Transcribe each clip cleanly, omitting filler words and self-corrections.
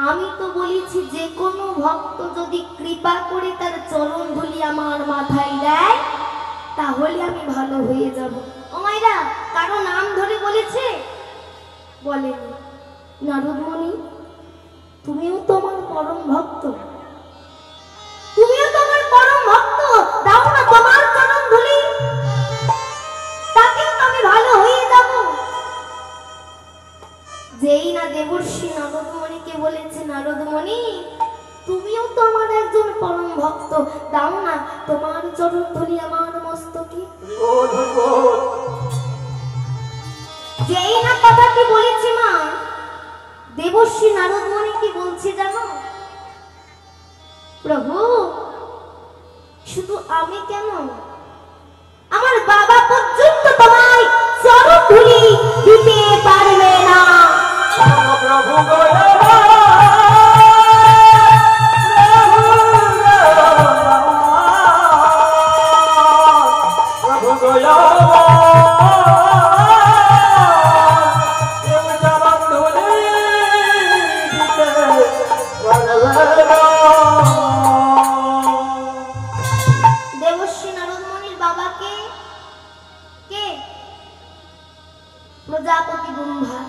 আমি তো বলেছি যে কোনো ভক্ত যদি কৃপা করে তার চরণ ধুলি আমার মাথায় দেয় তাহলে আমি ভালো হয়ে যাব। ও মাইরা, কারো নাম ধরে বলেছে? বলেনি। নারদমণি, তুমিও তো আমার পরম ভক্ত, তুমিও তো আমার পরম ভক্ত, দাও না তোমার চরণ ধুলি, তাতেও আমি ভালো হয়ে যাব। যেই না দেবর্ষি নারদমণিকে বলেছে, নারদমণি তুমিও তো আমার একজন পরম ভক্ত, দাও না তোমার চরণ ধুলি আমার মস্তকে। যেই না কথাটি বলেছে মা, দেবর্ষি নারদমণি কি বলছে জানো? প্রভু, শুধু আমি কেন, আমার বাবা পর্যন্ত তোমায় চরণ ধুলি দিতে পারবে না। প্রভু দেবর্ষি নারদমণির বাবাকে কে? প্রজাপতি ব্রহ্মা।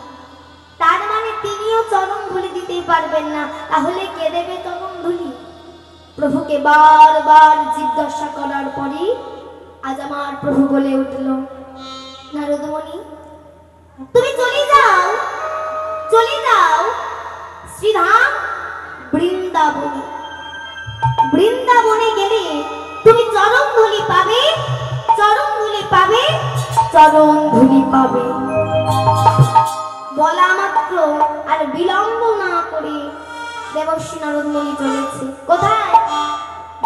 তার মানে তিনিও চরণ ধুলি দিতে পারবেন না, তাহলে কে দেবে চরণ ধুলি? প্রভুকে বারবার জিজ্ঞাসা করার পরে আজ আমার প্রভু বলে উঠল, নারদমণি তুমি চলে যাও, চলে যাও শ্রীধাম বৃন্দাবনে। বৃন্দাবনে গেলে তুমি চরণ ধুলি পাবে, চরণ ধুলি পাবে, চরণ ধুলি পাবে। বলা মাত্র আর বিলম্ব না করে দেবর্ষি নারদমণি চলেছে কোথায়?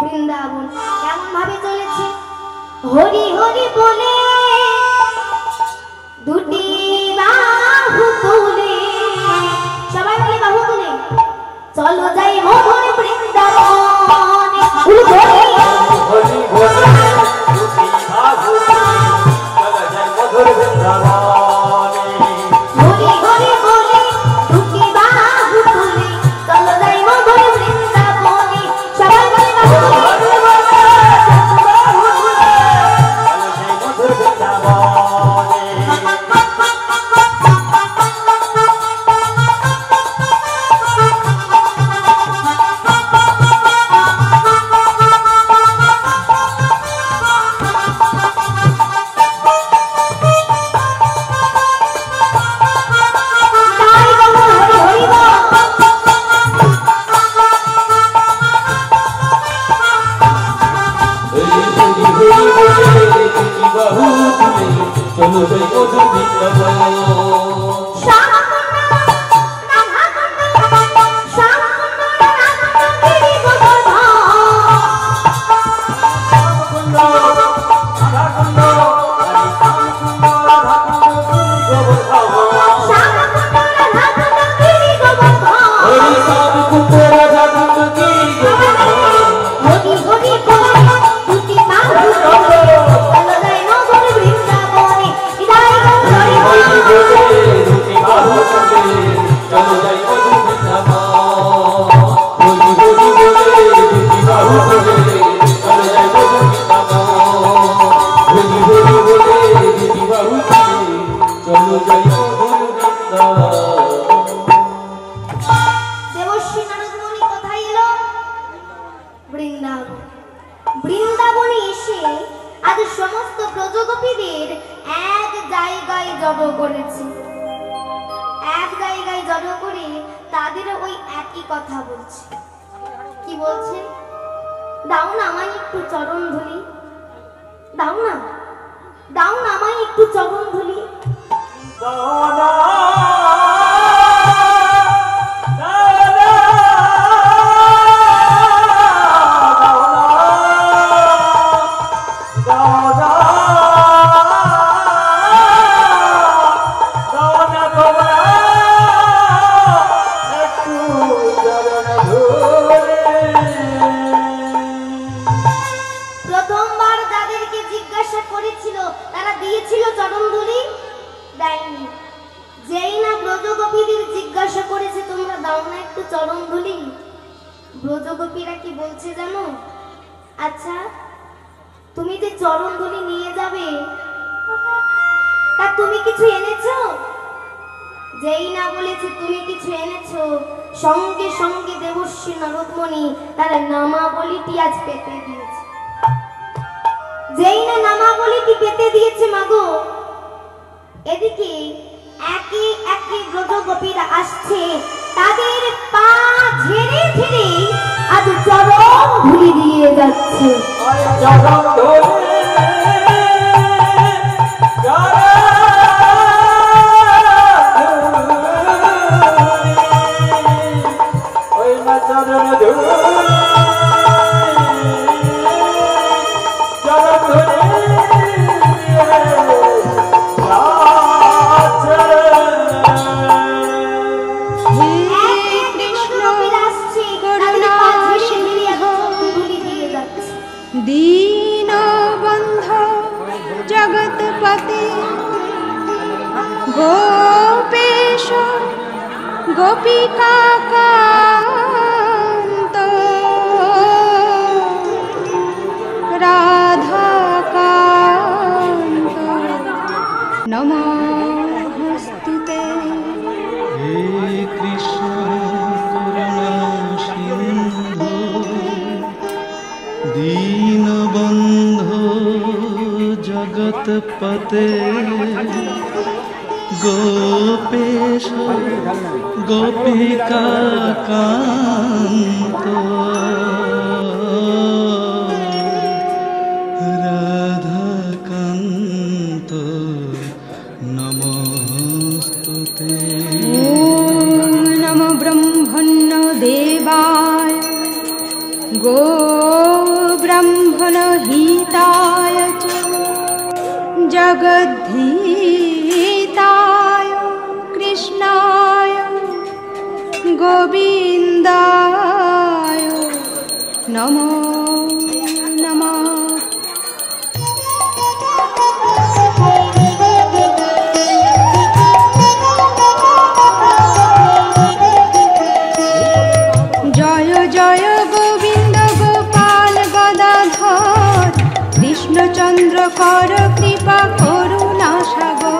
বৃন্দাবন। কেমন ভাবে চলেছে? হরি হরি বলে দুটি বাহু তুলে, সবাই বলে বাহু তুলে, চলো যাই মধুর বৃন্দাবনে। হরি হরি বলে দুটি বাহু তুলে, চলো যাই মধুর বৃন্দাবনে। হরি হরি বলে দুটি বাহু তুলে, চলো যাই মধুর বৃন্দাবনে। সবাই বলে বাহু তুলে, বৃন্দাবনে এসে আজ সমস্ত ব্রজগোপীদের এক জায়গায় জড়ো করেছে। এক জায়গায় জড়ো করে তাদের ওই একই কথা বলছে। কি বলছে? দাও না আমায় একটু চরণ ধুলি, দাও না, দাও না আমায় একটু চরণ ধুলি। প্রথমবার যাদেরকে জিজ্ঞাসা করেছিল তারা দিয়েছিল চরণ ধুলি, দেয়নি। যেই না চরণ ধুলি। ব্রজগোপীরা কি বলছে জানো? আচ্ছা, তুমি যে চরণ ধুলি নিয়ে যাবে, তা তুমি কিছু এনেছো? যেই না বলেছে তুমি কিছু এনেছো, সঙ্গে সঙ্গে দেবশ্রী নারদমণি তার নামাবলীটি আজ পেতে দিয়েছে। যেই না নামাবলীটি পেতে দিয়েছে মাগো, এদিকে একে একে ব্রজগোপীরা আসছে, তাদের পা ঝেড়ে ঝেড়ে আজ চরণ ধুলি দিয়ে যাচ্ছে। गोपेश गोपिका कांत राधा कांत नमोस्तुते। हे कृष्ण करुणा सिंधु दीनबंधो जगतपते गोपेश गोपिका कांत राधा कांत नमोस्तुते। नमो ब्रह्मण्य देवाय गो ब्रह्मण हिताय च जगद्धिताय कृष्णाय गोविन्दाय नमो नमः। जय जय गोविंद गोपाल गदाधर कृष्णचंद्र कर कृपा करुणा सागर।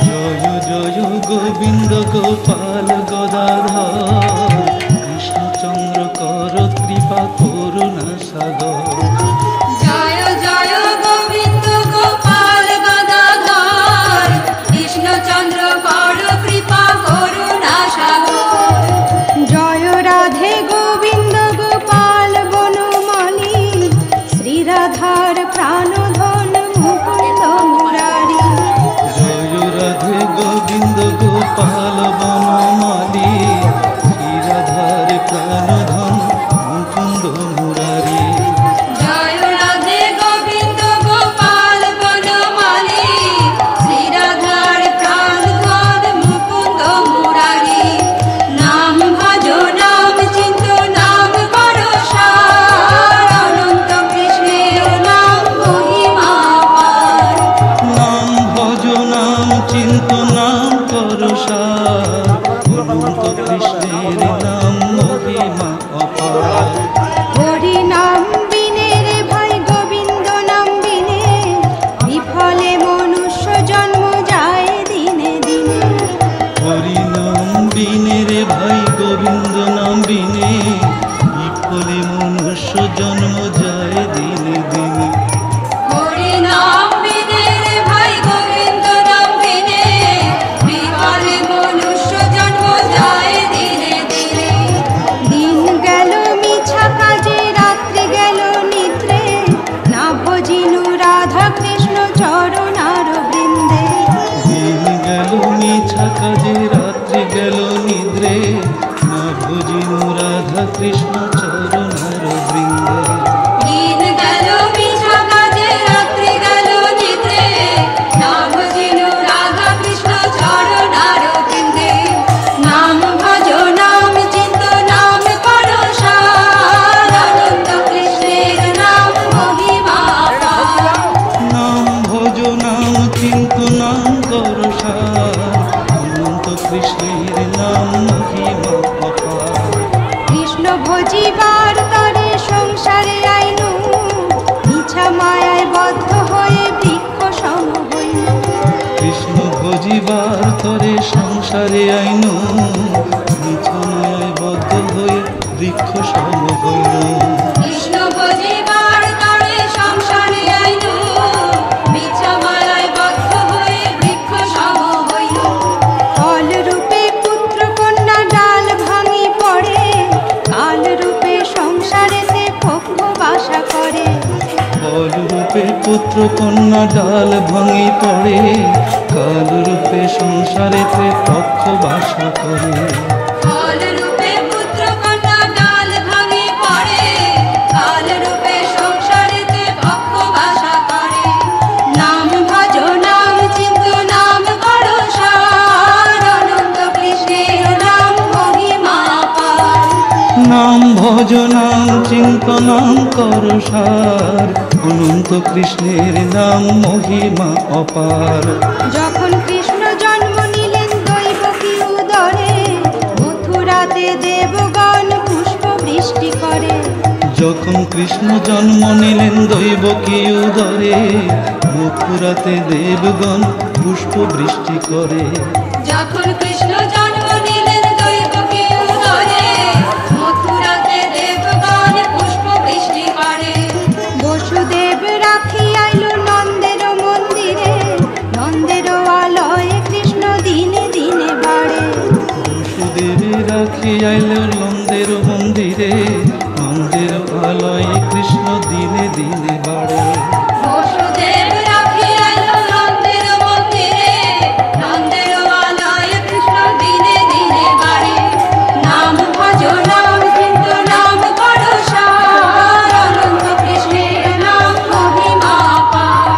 जय जय गोविंद गोपाल गदाधर कृष्णचंद्र कर कृपा करुणा सागर। जय जय गोविंद गोपाल गदाधर कृष्णचंद्र कर कृपा करुणा सागर। जय राधे गोविंद गोपाल बनमाली श्री राधार प्राणधन मुकुंद मुरारी। जय राधे गोविंद गोपाल बनमाली श्री राधार प्राणधन मुकुंद मुरारी। जय राधे गोविंद गोपाल बनमाली श्री राधार प्राणधन मुकुंद मुरारी। नाम भजो नाम चिंतो नाम करो सार अनंत कृष्णेर नाम महिमा पार। नाम भजो नाम चिंतो नाम करो सार अनंत कृष्णेर नाम महिमा अपार। हरि नाम बिने रे भाई गोविंद नाम बिने विफले मनुष्य जन्म जाए दिने दिने। हरि नाम बिने रे भाई गोविंद नाम बिने विफले मनुष्य जन्म जाए दिने दिने। हरि नाम बिने रे भाई गोविंद नाम बिने विफले मनुष्य जन्म जाए दिने दिने। दिन गेल मिछा काजे रात्रि गेल निद्रे ना भजिनु राधा कृष्ण चरणार बृंदे। दिन गেল মিছা কাজে রাত্রি গেল নিদ্রে না ভজিনু রাধা কৃষ্ণ চরণার বৃন্দে। दिन गेल मिछा काजे रात्रि गेल निद्रे ना भजिनु राधा कृष्ण चरणार बृंदे। नाम भजो नाम चिंतो नाम करो सार अनंत कृष्णेर नाम महिमा पार। নাম ভজ নাম চিন্ত নাম কর সার অনন্ত কৃষ্ণের নাম মহিমা অপার। সংসারে আইনু বিছানায় বদ্ধ হয়ে বৃক্ষ সম হইল। কৃষ্ণ ভজিবার তরে সংসারে আইনু বিছামালায় বদ্ধ হয়ে বৃক্ষ সম হইল। ফল রূপে পুত্র কন্যা ডাল ভাঙি পড়ে, কাল রূপে সংসারেতে পক্ষ বাসা করে। ফলরূপে পুত্র কন্যা ডাল ভাঙি পড়ে, কাল রূপে সংসারেতে পক্ষ বাসা করে। ফল রূপে পুত্র কন্যা ডাল ভাঙি পড়ে, কাল রূপে সংসারেতে পক্ষ বাসা করে। নাম ভজ নাম চিন্ত নাম করো সার, অনন্ত কৃষ্ণের নাম মহিমা পার। নাম ভজ নাম চিন্ত নাম কর সার, অনন্ত কৃষ্ণের নাম মহিমা অপার। যখন কৃষ্ণ জন্ম নিলেন দৈবকী উদরে, মথুরাতে দেবগণ পুষ্প বৃষ্টি করে। যখন কৃষ্ণ জন্ম নিলেন দৈবকী উদরে, মথুরাতে দেবগণ পুষ্প বৃষ্টি করে। যখন কৃষ্ণ জন্ম নিলেন দৈবকী উদরে, মথুরাতে দেবগণ পুষ্প বৃষ্টি করে। বসুদেব রাখি আইল নন্দের মন্দিরে, নন্দের আলয়ে কৃষ্ণ দিনে দিনে বাড়ে। বসুদেব রাখি আইল নন্দের মন্দিরে, নন্দের আলয়ে কৃষ্ণ দিনে দিনে বাড়ে। বসুদেব রাখি আইল নন্দের মন্দিরে, নন্দের আলয়ে কৃষ্ণ দিনে দিনে বাড়ে। নাম ভজ নাম চিন্ত নাম করো সার, অনন্ত কৃষ্ণের নাম মহিমা পার।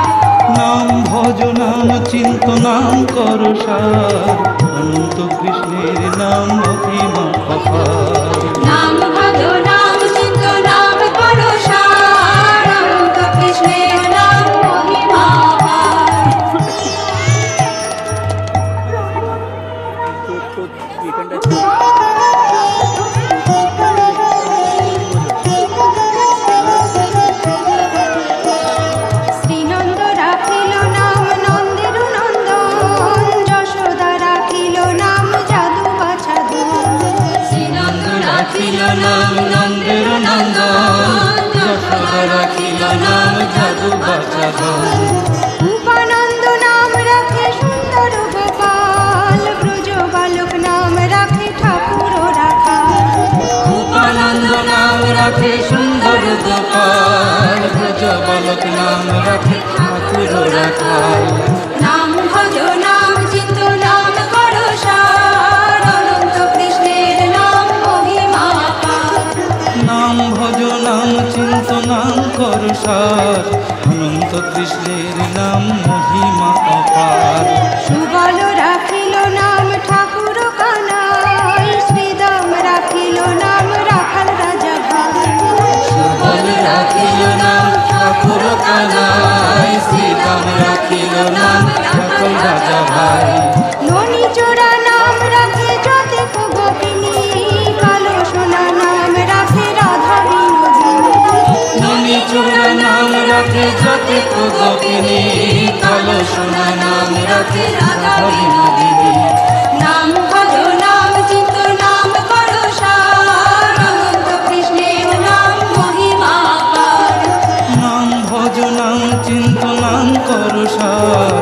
নাম ভজ নাম চিন্ত নাম কর সার, অনন্ত কৃষ্ণের নাম মহিমা অপার। নাম ভজ নাম চিন্ত নাম করো সার, অনন্ত কৃষ্ণের নাম মহিমা পার। শ্রীনন্দ রাখিল নাম নন্দের নন্দন, যশোদা রাখিল নাম যাদু বাছা ধন। শ্রীনন্দ রাখিল নাম নন্দের নন্দন, যশোদা রাখিল নাম যাদু বাছা ধন। উপানন্দ নাম রাখে সুন্দর গোপাল, ব্রজ বালক নাম রাখে ঠাকুর রাখাল। উপানন্দ নাম রাখে সুন্দর গোপাল, ব্রজ বালক নাম রাখে ঠাকুর রাখাল। নাম ভজ নাম চিন্ত নাম করো সার, অনন্ত কৃষ্ণের নাম মহিমা পার। নাম ভজ নাম চিন্ত নাম কর সার, অনন্ত কৃষ্ণের নাম মহিমা অপার। সুবল রাখিল নাম ঠাকুর কানাই, শ্রীদাম রাখিল নাম রাখাল রাজা ভাই। সুবল রাখিল নাম ঠাকুর কানাই, শ্রীরাম রাখিল নাম রাখাল রাজা ভাই। ননি চোরা নাম রাখে যতেক গোপিনী, কালো সোনা নাম রাখে রাধা বিনোদিনী। ননি চূড়া নাম রাখে যতেক গোপিনী, কালো সোনা নাম রাখে রাধা বিনোদিনী। নাম ভজ নাম চিন্ত নাম করো সার, অনন্ত কৃষ্ণের নাম মহিমা পার। নাম ভজ নাম চিন্ত নাম কর সার,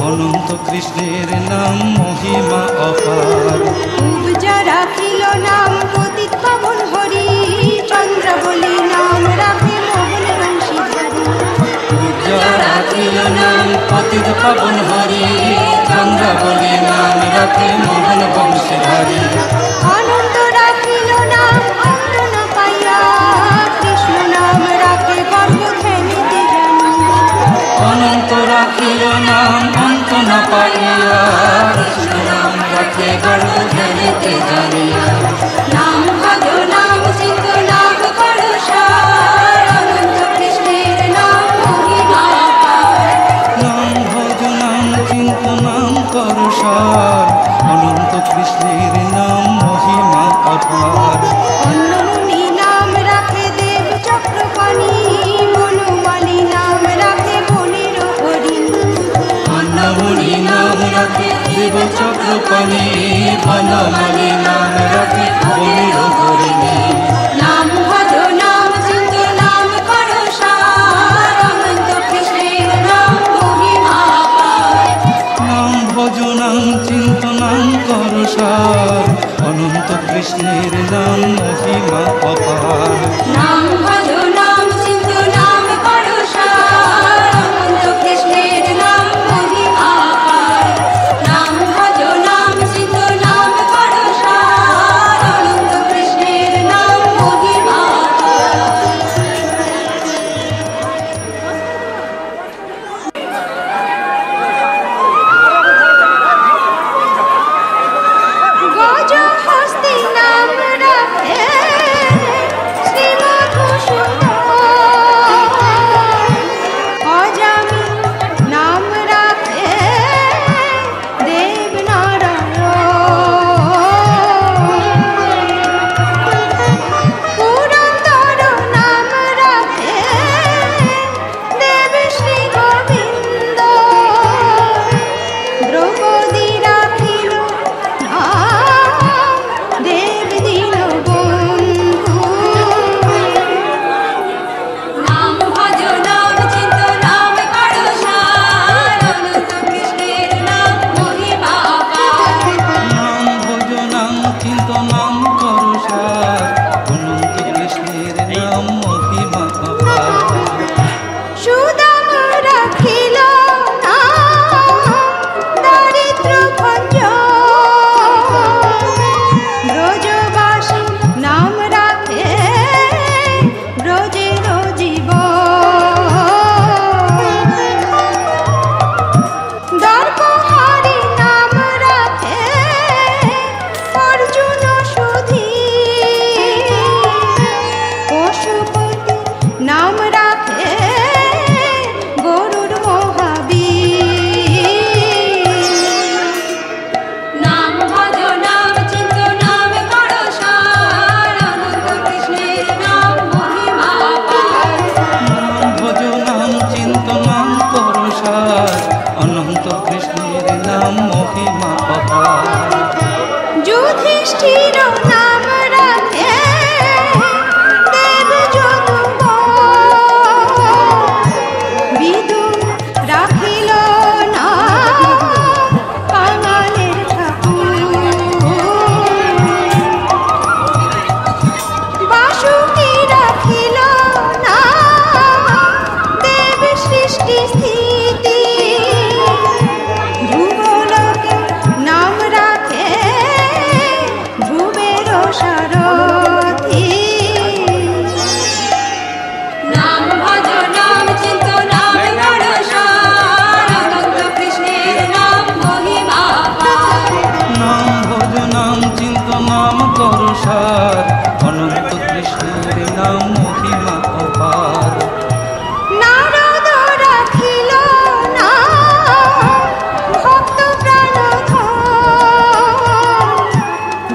অনন্ত কৃষ্ণের নাম মহিমা অপার। উপজা রাখিল নাম পতিত পাবন হরি, চন্দ্র বলি নাম রাখে মোহন বংশীধারী। পূজা রাখিল নাম পতিত পাবন হরি, চন্দ্র বলি নাম রাখে মোহন বংশীধারী। আনন্দ রাখিল নাম অন্ত না পাইয়া, কৃষ্ণ নাম রাখে গর্ব ধ্যানিতে জানি। অনন্ত রাখিল নাম অন্ত না পাইয়া, কৃষ্ণ নাম রাখে গর্ব ধ্যানিতে জানিয়া। নাম ভজ নাম চিন্ত নাম করো সার, অনন্ত কৃষ্ণের নাম মহিমা পার। নাম ভজ নাম চিন্ত নাম কর সার, অনন্ত কৃষ্ণের নাম মহিমা অপার। অন্নমুনি নাম রাখে দেব চক্রপাণি, বনমালী নাম রাখে বনের হরিণ। অন্নমুনি নাম রাখে দেব চক্র পানি বনমালী নাম রাখে বলির হরিণী। নাম ভজ নাম চিন্ত নাম করো সার অনন্ত কৃষ্ণের নাম মহিমা পার। নাম ভজ নাম চিন্ত নাম কর সার অনন্ত কৃষ্ণের নাম মহিমা অপার। নাম ভজ নাম চিন্ত নাম করো সার অনন্ত কৃষ্ণের নাম মহিমা পার। নাম ভজ নাম চিন্ত নাম করো সার অনন্ত কৃষ্ণের নাম মহিমা পার। গজ হস্তি নাম রাখে শ্রীমধুসূদন। অজামি নাম রাখে দেবনারায়ণ। পুরন্দর নাম রাখে দেব শ্রী গোবিন্দ। দ্রৌপদী রাখিল নাম দেব দীনবন্ধু। নাম ভজ নাম চিন্ত নাম করো সার অনন্ত কৃষ্ণের নাম মহিমা পার। নাম ভজ নাম চিন্ত নাম কর সার অনন্ত কৃষ্ণের নাম মহিমা অপার। সুদাম রাখিল নাম দারিদ্র ভঞ্জন। ব্রজবাসী নাম রাখে ব্রজের জীবন। দর্পহারি নাম রাখে অর্জুন সুধী। পশুপতি নাম রাখে গরুর মহাবীর। নাম ভজ নাম চিন্ত নাম করো সার অনন্ত কৃষ্ণের নাম মহিমা পার। নাম ভজ নাম চিন্ত নাম কর সার অনন্ত কৃষ্ণের নাম মহিমা অপার। যুধিষ্ঠির নাম রাখে দেব যদুবর। বিদুর রাখিল নাম কাঙালের ঠাকুর। বাসুকি রাখিল নাম দেব সৃষ্টি স্থিতি। ধ্রুবলোকে নাম রাখে ধ্রুবের সারথি। নাম ভজ নাম চিন্ত নাম করো সার অনন্ত কৃষ্ণের নাম মহিমা পার। নাম ভজ নাম চিন্ত নাম কর সার অনন্ত কৃষ্ণের নাম মহিমা অপার। নারদ রাখিল নাম ভক্ত প্রাণধন।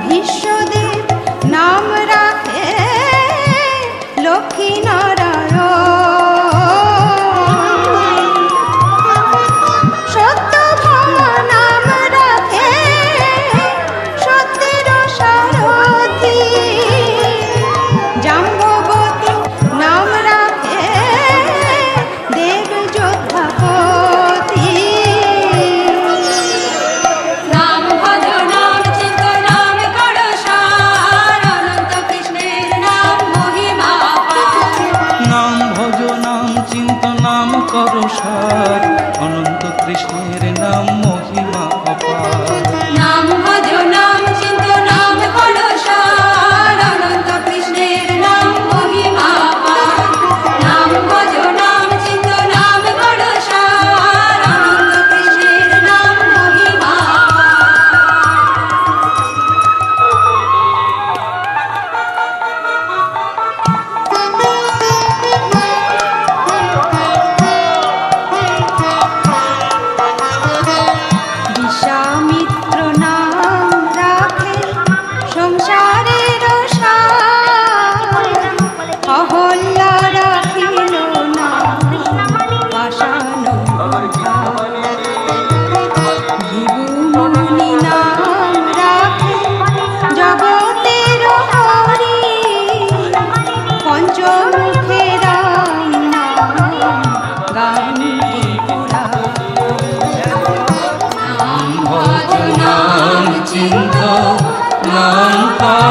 ভীষ্মদেব নাম রাখে লক্ষ্মী নারায়ণ। সত্যভামা নাম রাখে সত্যের সারথি।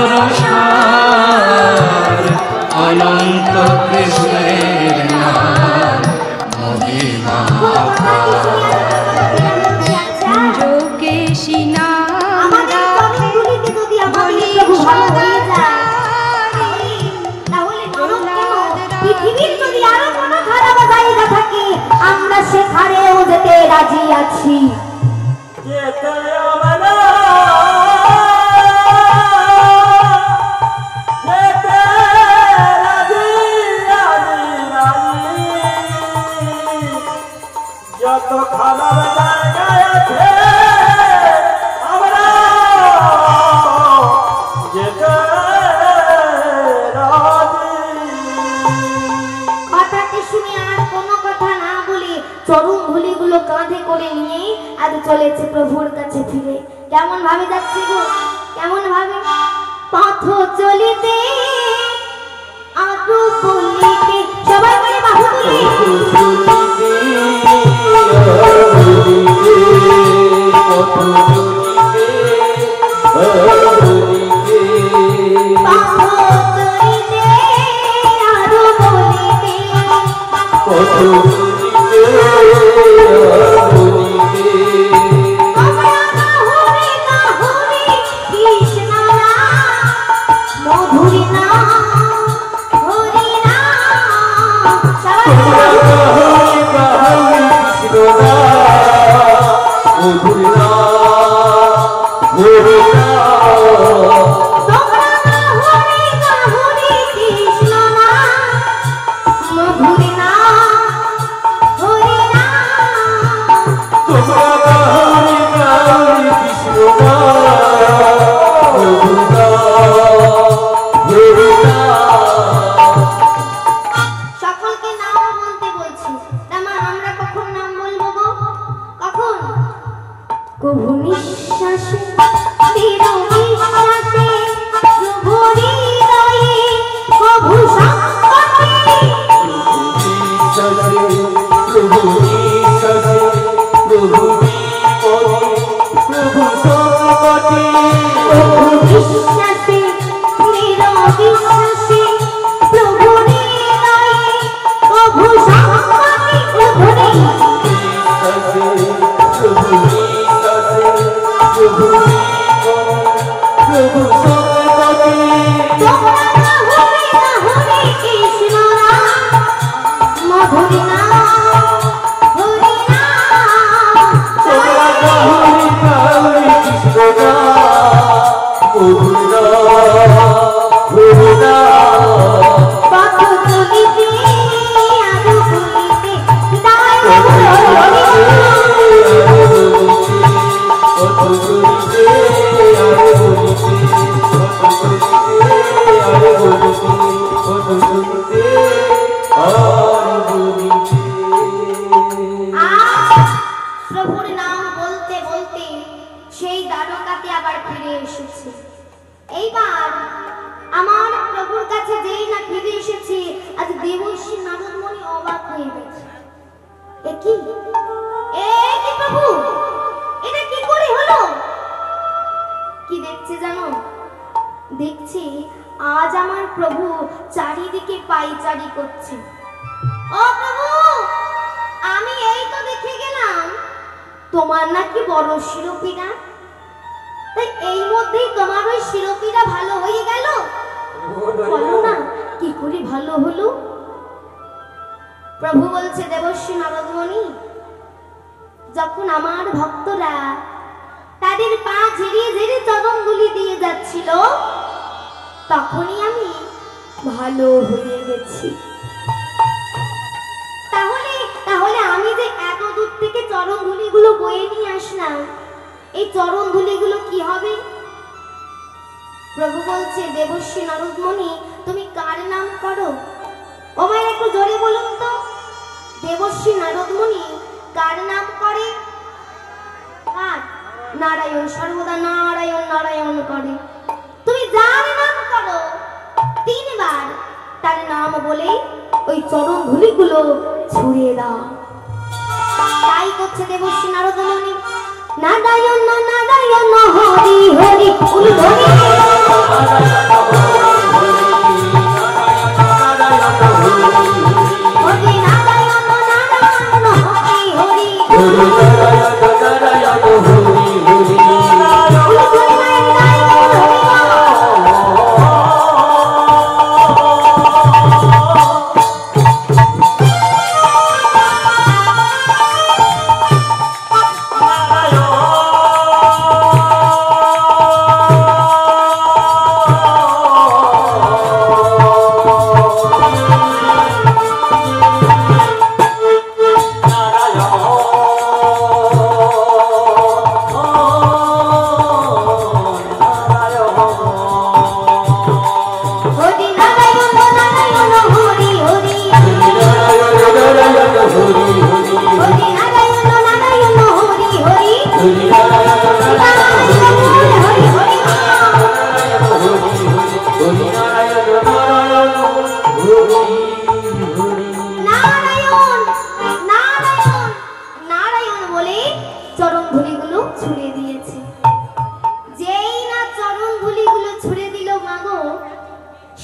পরশার অনন্ত কৃষ্ণের নাম মহিমা যোগেশী নাম আমাদের চরণধুলিতে যদি আমাদের প্রভু ভালো হয়ে যায়, তাহলে মানব কেন, পৃথিবীর যদি আরো কোনো খারাপ জায়গা থাকে আমরা সেখানেও যেতে রাজি আছি। যেতে আমরা যেতে রাজি রাজি রাজি, যত খারাপ জায়গায় আছে আমরা যেতে রাজি। কথাটি শুনে আর কোনো কথা না বলে চরণ ধুলিগুলো কাঁধে করে নিয়ে আজ চলেছে প্রভুর কাছে ফিরে। কেমন ভাবে যাচ্ছে গো, কেমন ভাবে? পথ চলিতে আরো বলিতে, সবাই বলে বাহু তুলে। পথ চলিতে আরো বলিতে, তোমরা কাহুরে কাহুরে কৃষ্ণ নাম, মধুরী নাম, হরি নাম। সবাই তোমরা কাহুরে কাহুরে কৃষ্ণ নাম, মধুরী নাম, হরি নাম। সকলকে নাম বলতে বলছি, তামা আমরা কখন নাম বলবো গো? কখন? কবু নিঃশ্বাসে দৃঢ় বিশ্বাসে, প্রভু হৃদয়ে কবু সংকটে, কবু বিশ্বাসে দৃঢ় বিশ্বাসে, প্রভু হৃদয়ে কবু সংকটে, প্রভু তোমরা কাহুরে কাহুরে কৃষ্ণ নাম, মধুরী নাম, হরি নাম। পথ চলিতে আরো বলিতে, প্রভুর নাম বলতে বলতে সেই দ্বারকাতে আবার ফিরে এসেছে। এইবার আমার প্রভুর কাছে যেই না ফিরে এসেছে, আজ দেবর্ষি নারদমণি অবাক হয়ে গেছে। এ কি প্রভু, এটা কি করে হলো? কি দেখছে জানো? দেখছি আজ আমার প্রভু চারিদিকে পাইচারি করছে। ও প্রভু, আমি এই তো দেখে গেলাম তোমার নাকি বড় শিরোপীড়া, তাই এই মধ্যেই তোমার ওই শিরোপীড়া ভালো হয়ে গেল? বলো না কি করে ভালো হলো? প্রভু বলছে, দেবর্ষি নারদমণি, যখন আমার ভক্তরা তাদের পা ঝেড়ে ঝেড়ে চরণগুলি দিয়ে যাচ্ছিল, তখনই আমি ভালো হয়ে গেছি। তাহলে আমি যে এত দূর থেকে চরণধুলিগুলো বয়ে নিয়ে আসলাম, এই চরণধুলিগুলো কি হবে? প্রভু বলছে, দেবর্ষি নারদমণি, তুমি কার নাম করো? ও ভাই একটু জোরে বলুন তো, দেবর্ষি নারদমণি কার নাম করে? কার? নারায়ণ, সর্বদা নারায়ণ নারায়ণ করে। তুমি যার নাম করো 3 বার তার নাম বলে ওই চরণ ধুলিগুলো ছড়িয়ে দাও। তাই করছে দেবর্ষি নারদমণি। নারায়ণ নারায়ণ হরি হরি উলু হরি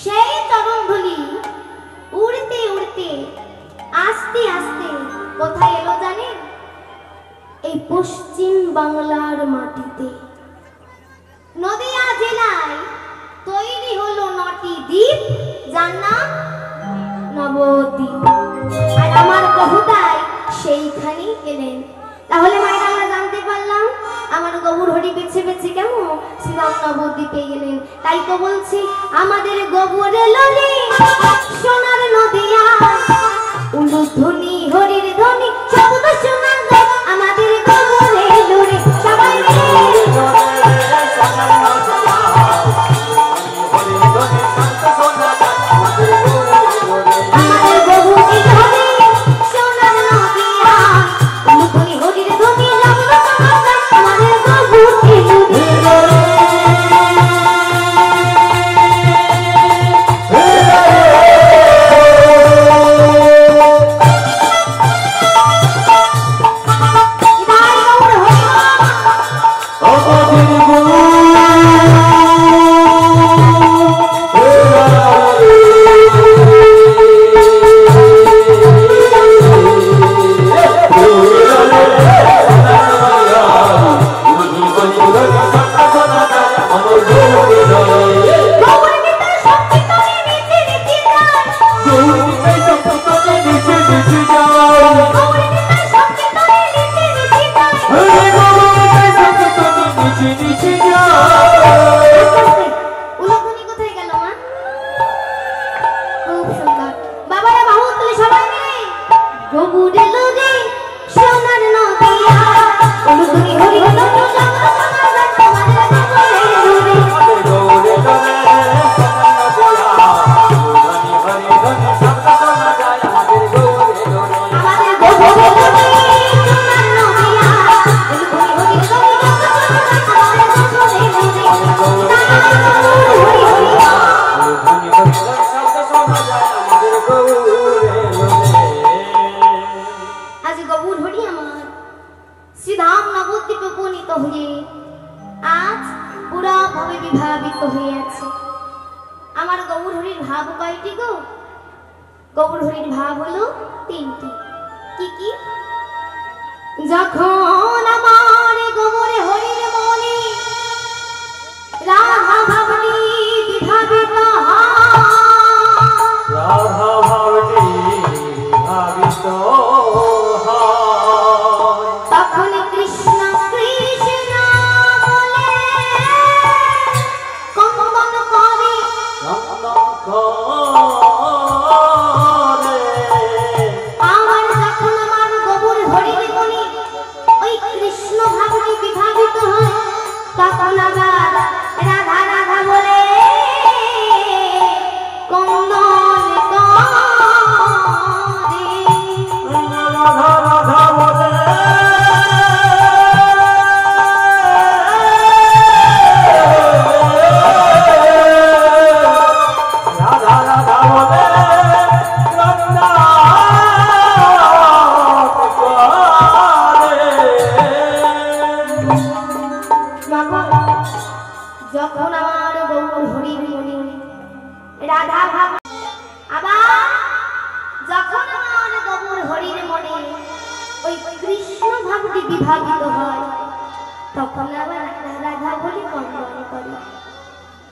সেই চরণ ধুলি উড়তে উড়তে আস্তে আস্তে কোথায় এলো জানেন? এই পশ্চিম বাংলার মাটিতে নদিয়া জেলায় তৈরি হলো 9টি দ্বীপ, যার নাম নবদ্বীপ। আর আমার প্রভুতাই সেইখানেই এলেন। তাহলে মায়ের আমরা জানতে পারলাম আমার গবুর হরি বেছে বেছে কেমন শ্রীরাম নবদ্বীপে গেলেন। তাই তো বলছি আমাদের গবুর এলো রে সোনার নদিয়া, উলুধ্বনি হরির ধ্বনি শব্দ শোনার গো, আমাদের গবুর এলো রে সবাই আমাদের গবুর এলো রে সোনার নদিয়া, উলুধ্বনি হরির ধ্বনি শব্দ শোনার গো, আমাদের গবুর এলো রে। যখন আমার গোবরে হরির মনে রাধা ভাবনি বিভাবিত রাধা ভাবনি ভাবিত তখন কৃষ্ণ কৃষ্ণ বলে কঙ্কন করে আমার যখন আমার গোবর হরির মনে ওই কৃষ্ণ ভাবনি বিভাবিত হয় তখন আবার রাধা রাধা বলে কন্দন করে রাধা রাধা বলে রাধা রাধা বলে যখন আমার গৌর হরির মনে রাধা ভাব আবার যখন আমার গৌর হরির মনে ওই কৃষ্ণ ভাবটি বিভাবিত হয় তখন আবার রাধা বলে কন্দন করে।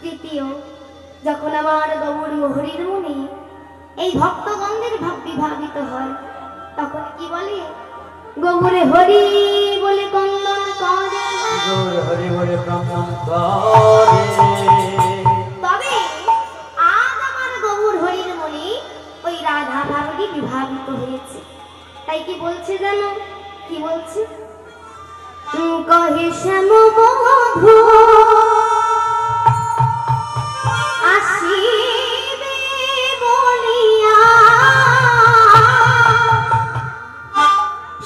তৃতীয়, যখন আমার গৌর হরির মনে এই ভক্তগণদের ভাব বিভাবিত হয় তখন কি বলে? গৌরে হরি বলে কন্দন করে। হরি হরি কন্দন করে। তবে আজ আমার গৌর হরির মনে ওই রাধা ভাবটি বিভাবিত হয়েছে। তাই কি বলছে জানো? কি বলছে? কহে শ্যাম বধূ আসিবে বলিয়া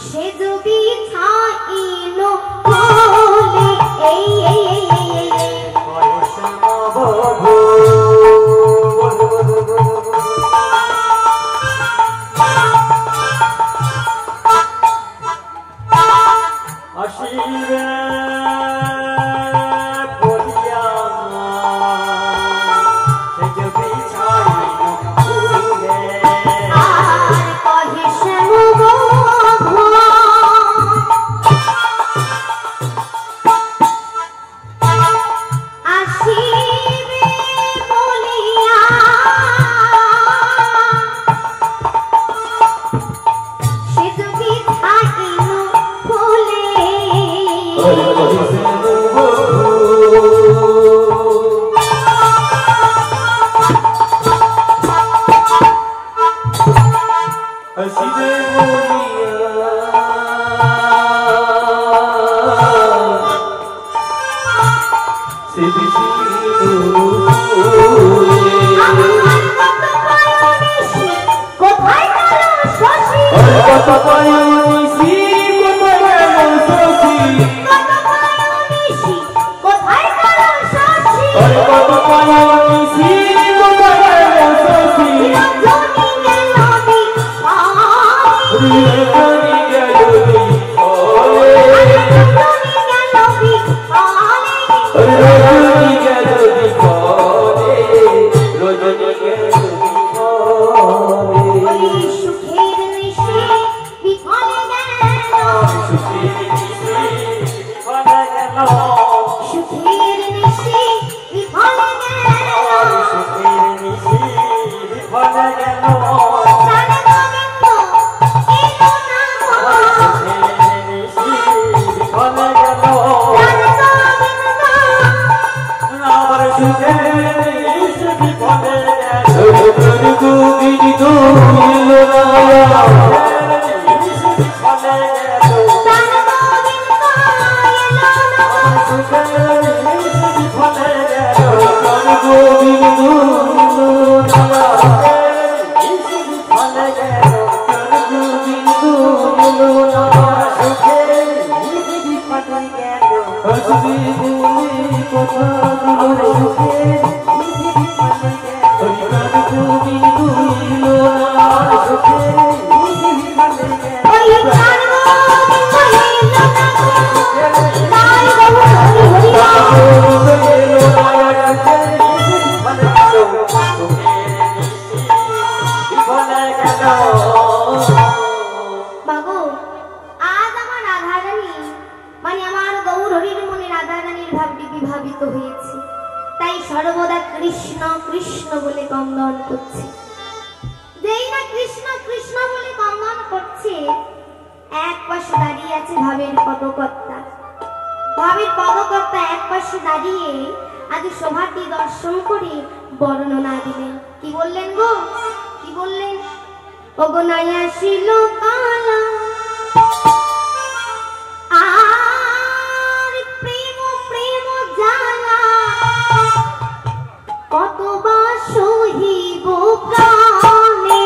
সে যদি ছাইল বলে এই এই এই এই আসিবে বাবু, আজ আমার রাধারানী মানে আমার গৌর হরির মনে রাধারানীর ভাবটি বিভাবিত হয়েছে, তাই সর্বদা কৃষ্ণ কৃষ্ণ বলে কন্দন করছে। যেই না কৃষ্ণ কৃষ্ণ বলে কন্দন করছে, এক পাশে দাঁড়িয়ে আছে ভাবের পদকর্তা। ভাবের পদকর্তা এক পাশে দাঁড়িয়ে আজ শোভাটি দর্শন করে বর্ণনা দিলেন। কি বললেন গো? কি বললেন? ওগো নাই আসিল কালা আর প্রেম প্রেম জ্বালা, কত বা সহিব প্রাণে।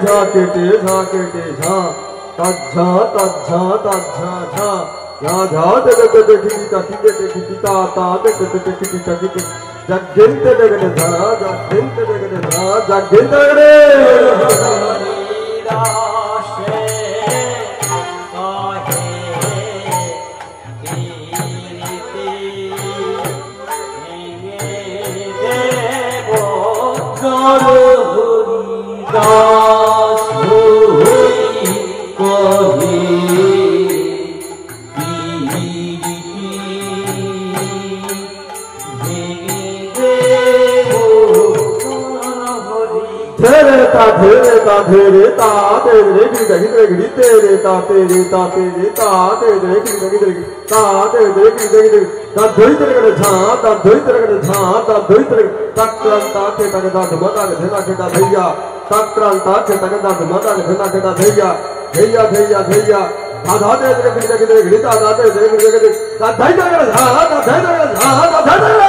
झाकेटे झाकेटे झा तज्झा तज्झा तज्झा झा या झा देखते देखती तकीते देखती ता देखते देखती तकीते जगेंते देखते झा जगेंते देखते झा जगेंते देखते तेरे ता तेरे ता तेरे गिरी तेरे ता तेरे ता तेरे ता तेरे गिरी ता तेरे गिरी ता धोई तेरे झा ता धोई तेरे झा ता धोई तेरे तक्रांता के तगदा धमदा के धना केटा धैया तक्रांता के तगदा धमदा के धना केटा धैया धैया धैया धैया धा दे दे गिरी गिरी गिरी धा धा दे दे गिरी गिरी धा धाई धा धा धा धाई धा धा धा धा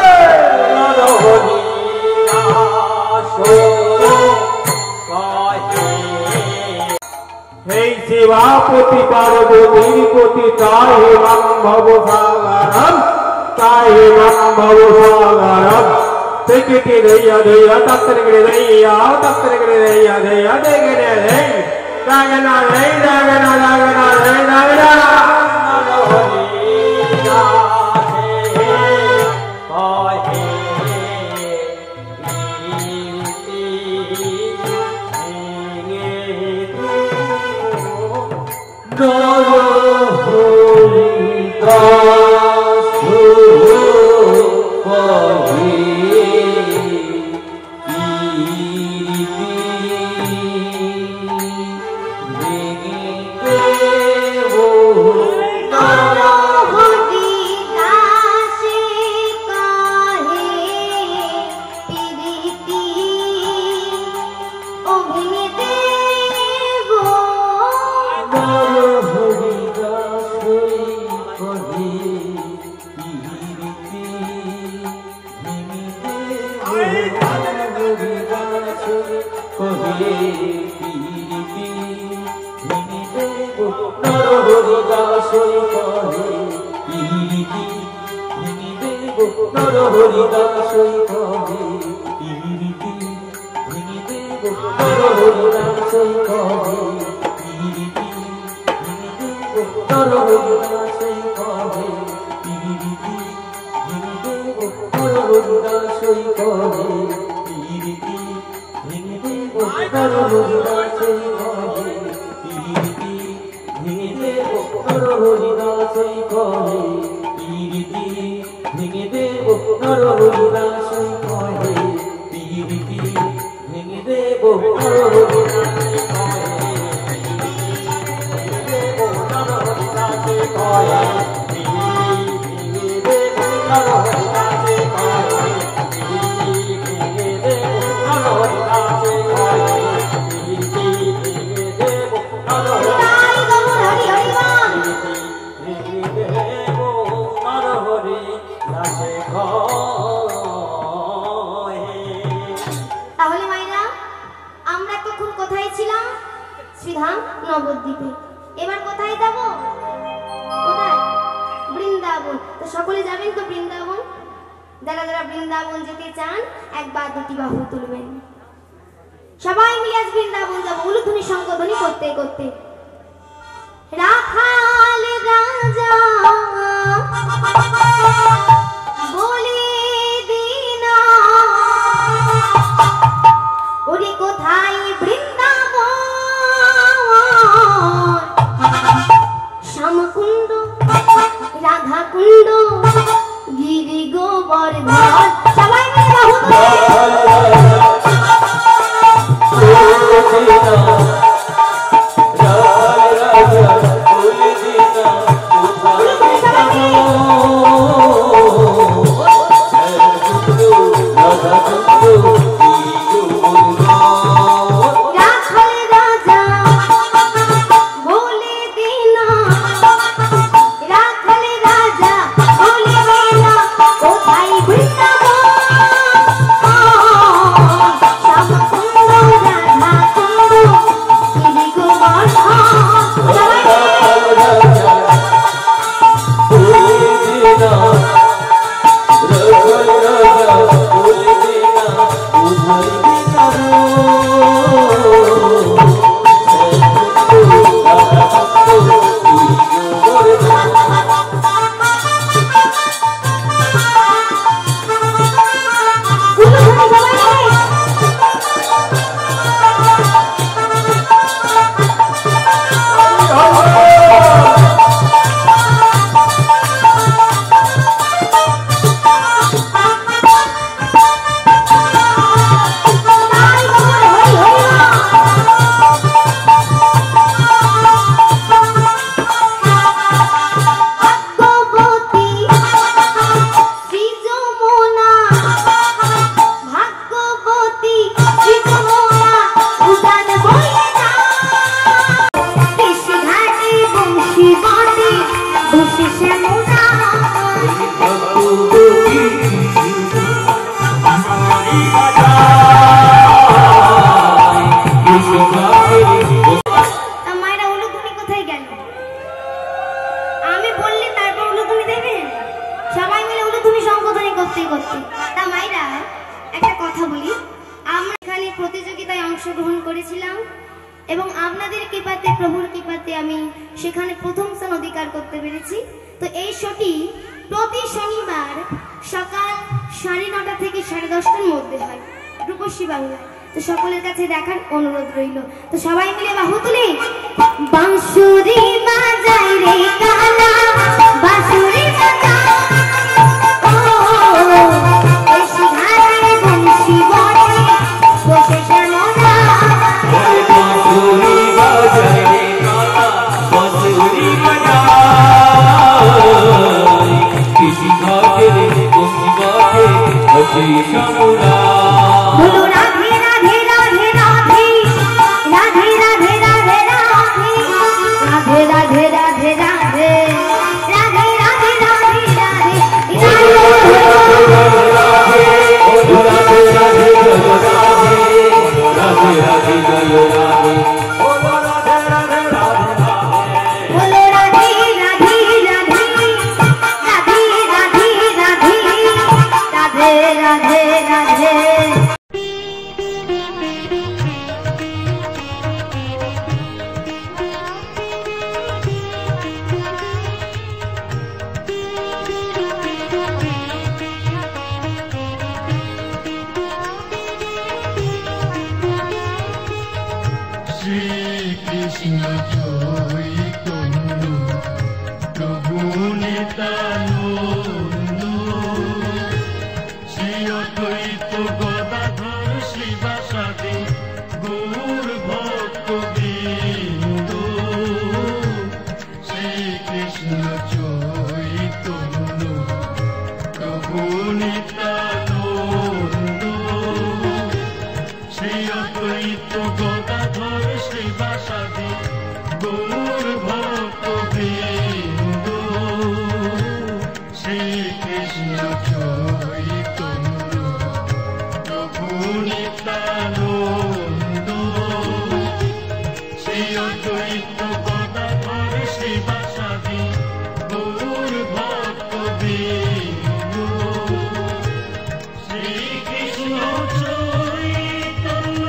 हे शिवापति पार्वती पति ताहि मम भवसागरम ताहि मम भवसागरम तिकिति दैया दैया तत्तरगिरि दैया तत्तरगिरि दैया दैया देगिरे दै दागना दै दागना दागना दै दागना কোথায় গেল? আমি বললে তারপর ওগুলো তুমি দেবে? সবাই মিলে ওগুলো তুমি সংশোধনী করতে করতে। তা মাইরা একটা কথা বলি, আমরা এখানে প্রতিযোগিতায় অংশগ্রহণ করেছিলাম এবং আপনাদের কৃপাতে, প্রভুর কৃপাতে আমি সেখানে প্রথম স্থান অধিকার করতে পেরেছি। তো এই শোটি প্রতি শনিবার সকাল 9:30 থেকে 10:30টার মধ্যে হয় রূপসী বাংলায়। তো সকলের কাছে দেখার অনুরোধ রইল। তো সবাই মিলে বাহু তুলি, বাঁশুরি বাজাই রে কালা, বাঁশুরি বাজাই ও এসি ধারায় বংশী বনে বসে শ্যামলা, বাঁশুরি বাজায় রে কালা, বাঁশুরি বাজায় কৃষি ঘাটে বংশী বাজে আছে শ্যামলা। বলো রাধে রাধে রাধে রাধে রাধে রাধে রাধে রাধে রাধে রাধে রাধে রাধে রাধে রাধে রাধে বলো রাধে রাধে রাধে রাধে রাধে রাধে। শ্রীকৃষ্ণ চৈতন্য প্রভু নিত্যানন্দ, শ্রী অদ্বৈত গদাধর শিবাসাদি গৌর ভক্তবৃন্দ। শ্রীকৃষ্ণ চৈতন্য প্রভু নিত্যানন্দ, শ্রী অদ্বৈত গদাধর শিবাসাদি গৌর ভক্তবৃন্দ। শ্রীকৃষ্ণ চৈতন্য প্রভু নিত্যানন্দ, শ্রী অদ্বৈত গদাধর শিবাসাদি গৌর ভক্তবৃন্দ। শ্রীকৃষ্ণ চৈতন্য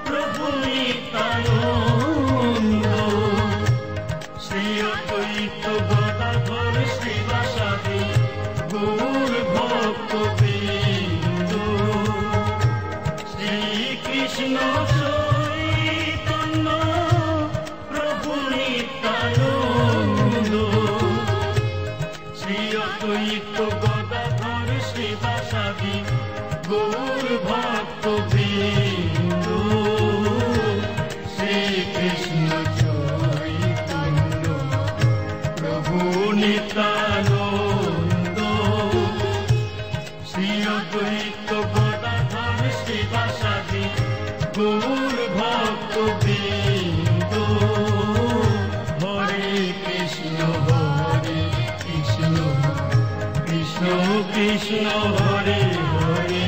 প্রভু নিত্যানন্দ, শ্রী অদ্বৈত গদাধর শিবাসাদি গৌর ভক্তবৃন্দ। শ্রীকৃষ্ণ চৈতন্য প্রভু নিত্যানন্দ, শ্রী অদ্বৈত গদাধর শিবাসাদি গৌর ভক্তবৃন্দ। শ্রীকৃষ্ণ চৈতন্য প্রভু নিত্যানন্দ, শ্রী অদ্বৈত গদাধর শিবাসাদি গৌর ভক্তবৃন্দ। হরে কৃষ্ণ কৃষ্ণ কৃষ্ণ হরে হরে।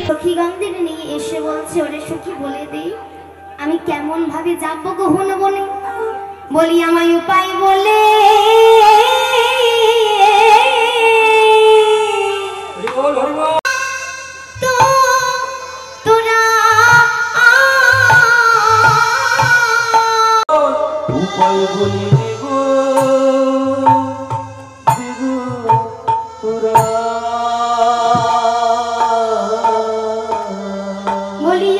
সখীগণদের নিয়ে এসে বলছে, ওরে সখী বলে দে আমি কেমন ভাবে যাবো গহন বনে, বলি আমায় উপায় বলে। তো তোরা উপায় বলি দেব দেব তোরা, বলি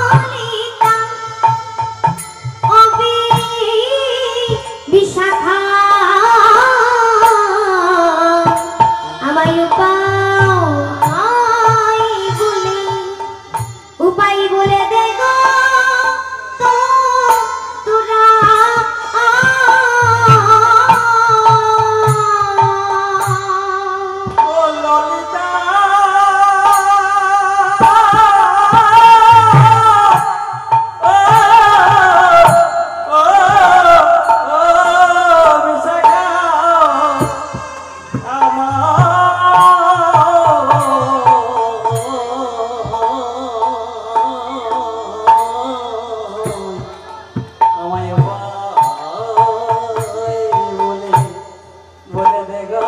ললিতা অবি বিশাখা আমায় উপায় বলে দে গো। তো আমায় বলে বলে দেগা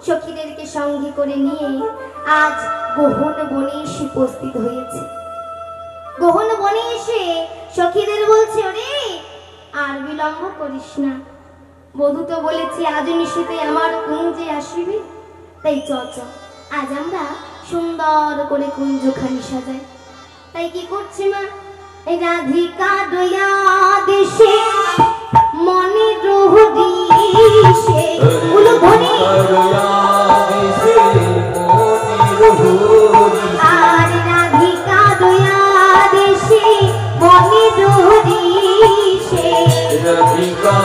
সখীদেরকে সঙ্গে করে নিয়ে আজ গহন বনে এসে উপস্থিত হয়েছে। গহন বনে এসে সখীদের বলছে, ওরে আর বিলম্ব করিস না, বধূ তো বলেছি আজ নিশীতে আমার কুঞ্জে আসিবে, তাই চ আজ আমরা সুন্দর করে কুঞ্জখানি সাজাই। তাই কি করছে মা, রাধিকা দয়া দেশে মনে রোহ দিশে উলু ধনি আর রাধিকা দয়া দেশে মনে রোহ দিশে রাধিকা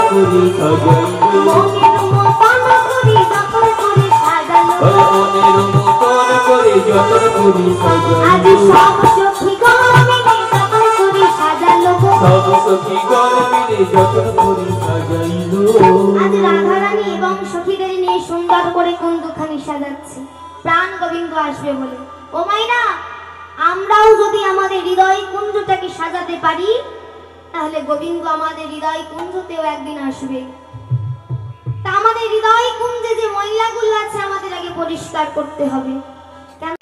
করে সাজাইলো মনের মতন করে যতন করে সাজালো মনের মতন করে যতন করে আজ সাজাইলো সব সখী গণ মিলে যতন করে সাজালো সব সখী গণ মিলে যতন করে সাজাইলো আজ রাধারানী এবং সখীদের নিয়ে সুন্দর করে কুঞ্জখানি সাজাচ্ছে প্রাণ গোবিন্দ আসবে বলে। ও মাইরা, আমরাও যদি আমাদের হৃদয় কুঞ্জটাকে সাজাতে পারি তাহলে গোবিন্দ আমাদের হৃদয় কুঞ্জতেও একদিন আসবে। তা আমাদের হৃদয় কুঞ্জে যে ময়লাগুলো আছে আমাদের আগে পরিষ্কার করতে হবে।